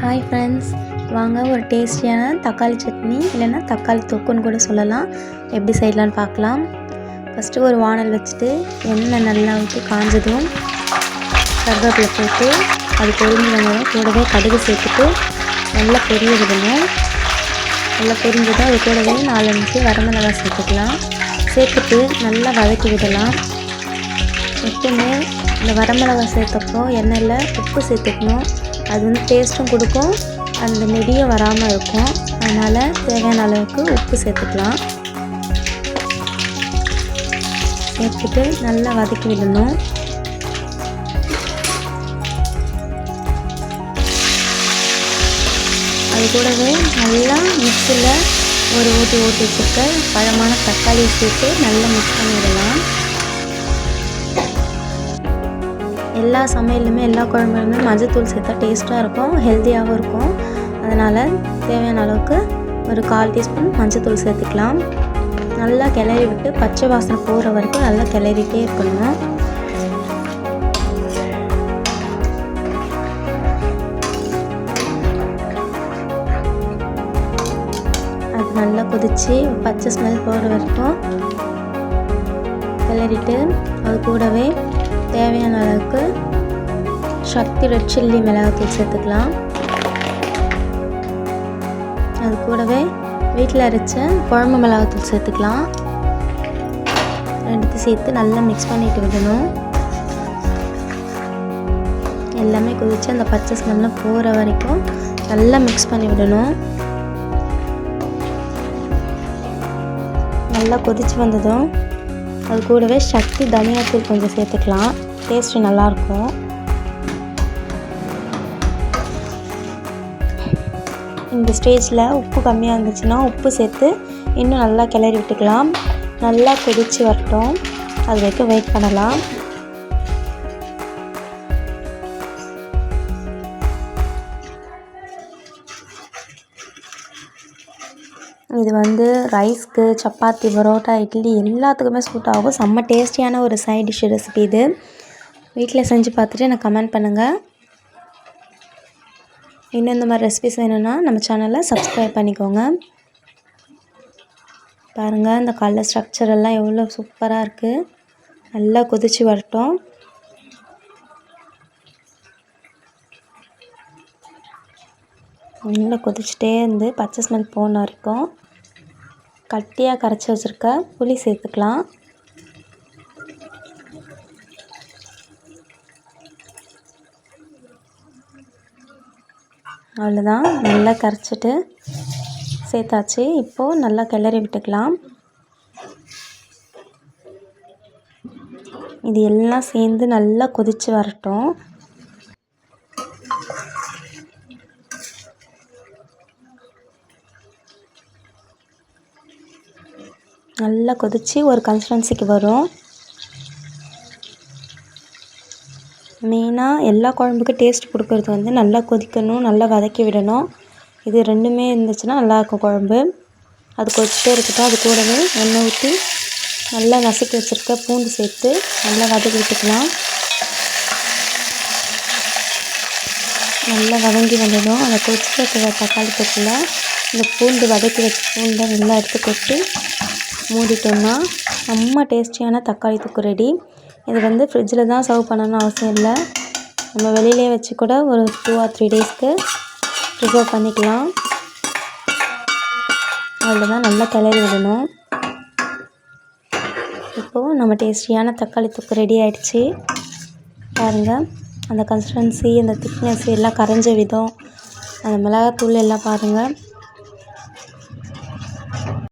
Hi friends, வாங்க ஒரு டேஸ்டியான தக்காளி சட்னி இல்லைன்னா தக்காளி தொக்குன்னு கூட சொல்லலாம், எப்படி செய்யலான்னு பார்க்கலாம். ஃபஸ்ட்டு ஒரு வானல் வச்சுட்டு எண்ணெய் நல்லா ஊற்றி காஞ்சதும் கருவேப்பிலை போட்டு அது பொரிஞ்சு வந்ததும் கூடவே கடுகு சேர்த்துட்டு நல்லா பொரிய விடணும். நல்லா பொரிஞ்சதும் அது கூடவே 4-5 வரமிளகாய் சேர்த்துக்கலாம். சேர்த்துட்டு நல்லா வதக்கி விடலாம். எப்பவுமே இந்த வரமிளகாய் சேர்த்தப்போ எண்ணெயில் உப்பு சேர்த்துக்கணும். அது வந்து டேஸ்ட்டும் கொடுக்கும், அந்த நெடியும் வராமல் இருக்கும். அதனால் தேவையான அளவுக்கு உப்பு சேர்த்துக்கலாம். சேர்த்துட்டு நல்லா வதக்கி விடணும். அது கூடவே நல்லா மிக்ஸியில் ஒரு ஓட்டி வச்சுருக்க பழமான தக்காளியை சேர்த்து நல்லா மிக்ஸ் பண்ணி விடலாம். எல்லா சமையலுமே எல்லா குழம்புலுமே மஞ்சத்தூள் சேர்த்தா டேஸ்ட்டாக இருக்கும், ஹெல்த்தியாகவும் இருக்கும். அதனால் தேவையான அளவுக்கு ஒரு 1/4 டீஸ்பூன் மஞ்சத்தூள் சேர்த்துக்கலாம். நல்லா கிளறி விட்டு பச்சை வாசனை போகிற வரைக்கும் நல்லா கிளறிட்டே இருக்கணும். அது நல்லா கொதித்து பச்சை ஸ்மெல் போகிற வரைக்கும் கிளறிட்டு அது கூடவே தேவையான அளவுக்கு சக்தி ரெட் சில்லி மிளகாத்தூள் சேர்த்துக்கலாம். அது கூடவே வீட்டில் அரைச்ச குழம்பு மிளகாத்தூள் சேர்த்துக்கலாம். ரெண்டுத்தையும் சேர்த்து நல்லா மிக்ஸ் பண்ணிட்டு விடணும். எல்லாமே கொதித்து அந்த பச்சை ஸ்மெல்லாம் போகிற வரைக்கும் நல்லா மிக்ஸ் பண்ணி விடணும். நல்லா கொதித்து வந்ததும் அது கூடவே சக்தி தனியாத்தூள் கொஞ்சம் சேர்த்துக்கலாம், டேஸ்ட்டு நல்லாயிருக்கும். இந்த ஸ்டேஜில் உப்பு கம்மியாக இருந்துச்சுன்னா உப்பு சேர்த்து இன்னும் நல்லா கிளறி விட்டுக்கலாம். நல்லா கொதித்து வரட்டும், அது வரைக்கும் வெயிட் பண்ணலாம். இது வந்து ரைஸ்க்கு, சப்பாத்தி, பரோட்டா, இட்லி எல்லாத்துக்குமே சூட் ஆகும். செம்ம டேஸ்டியான ஒரு சைட் டிஷ் ரெசிபி இது. வீட்டில் செஞ்சு பார்த்துட்டு எனக்கு கமெண்ட் பண்ணுங்கள். இன்னும் இந்த மாதிரி ரெசிபிஸ் வேணும்னா நம்ம சேனலை சப்ஸ்கிரைப் பண்ணிக்கோங்க. பாருங்கள், இந்த கலர் ஸ்ட்ரக்சர் எல்லாம் எவ்வளோ சூப்பராக இருக்குது. நல்லா கொதித்து வரட்டும். நல்லா கொதிச்சுட்டே இருந்து பச்சை ஸ்மெல் போன வரைக்கும் கட்டியாக கரைச்சி வச்சுருக்க புளி சேர்த்துக்கலாம். அவ்வளோதான், நல்லா கரைச்சிட்டு சேர்த்தாச்சு. இப்போது நல்லா கிளறி விட்டுக்கலாம். இது எல்லாம் சேர்ந்து நல்லா கொதித்து வரட்டும். நல்லா கொதித்து ஒரு கன்சிஸ்டன்சிக்கு வரும். மெயினாக எல்லா குழம்புக்கும் டேஸ்ட் கொடுக்கறது வந்து நல்லா கொதிக்கணும், நல்லா வதக்கி விடணும். இது ரெண்டுமே இருந்துச்சுன்னா நல்லாயிருக்கும் குழம்பு. அது கொதிச்சுட்டே இருக்கட்டும். அது கூடவே எண்ணெய் ஊற்றி நல்லா நசுக்கி வச்சுருக்க பூண்டு சேர்த்து நல்லா வதக்கி விட்டுக்கலாம். நல்லா வதங்கி வந்ததும் அதை கொதிச்சுட்டு இருக்கிற தக்காளி தொக்கில் இந்த பூண்டு வதக்கி வச்ச பூண்டை நல்லா எடுத்து கொட்டி மூடிட்டோம்னா செம்ம டேஸ்டியான தக்காளி தொக்கு ரெடி. இது வந்து ஃப்ரிட்ஜில் தான் சர்வ் பண்ணணும்னு அவசியம் இல்லை. நம்ம வெளியிலே வச்சு கூட ஒரு 2 or 3 டேஸ்க்கு ப்ரிசர்வ் பண்ணிக்கலாம். அவ்வளோதான், நல்லா கிளறி விடணும். இப்போது நம்ம டேஸ்டியான தக்காளி தொக்கு ரெடி ஆகிடுச்சு. பாருங்கள், அந்த கன்சிஸ்டன்சி, அந்த திக்னஸ் எல்லாம் கரைஞ்ச விதம், அந்த மிளகாத்தூள் எல்லாம் பாருங்கள்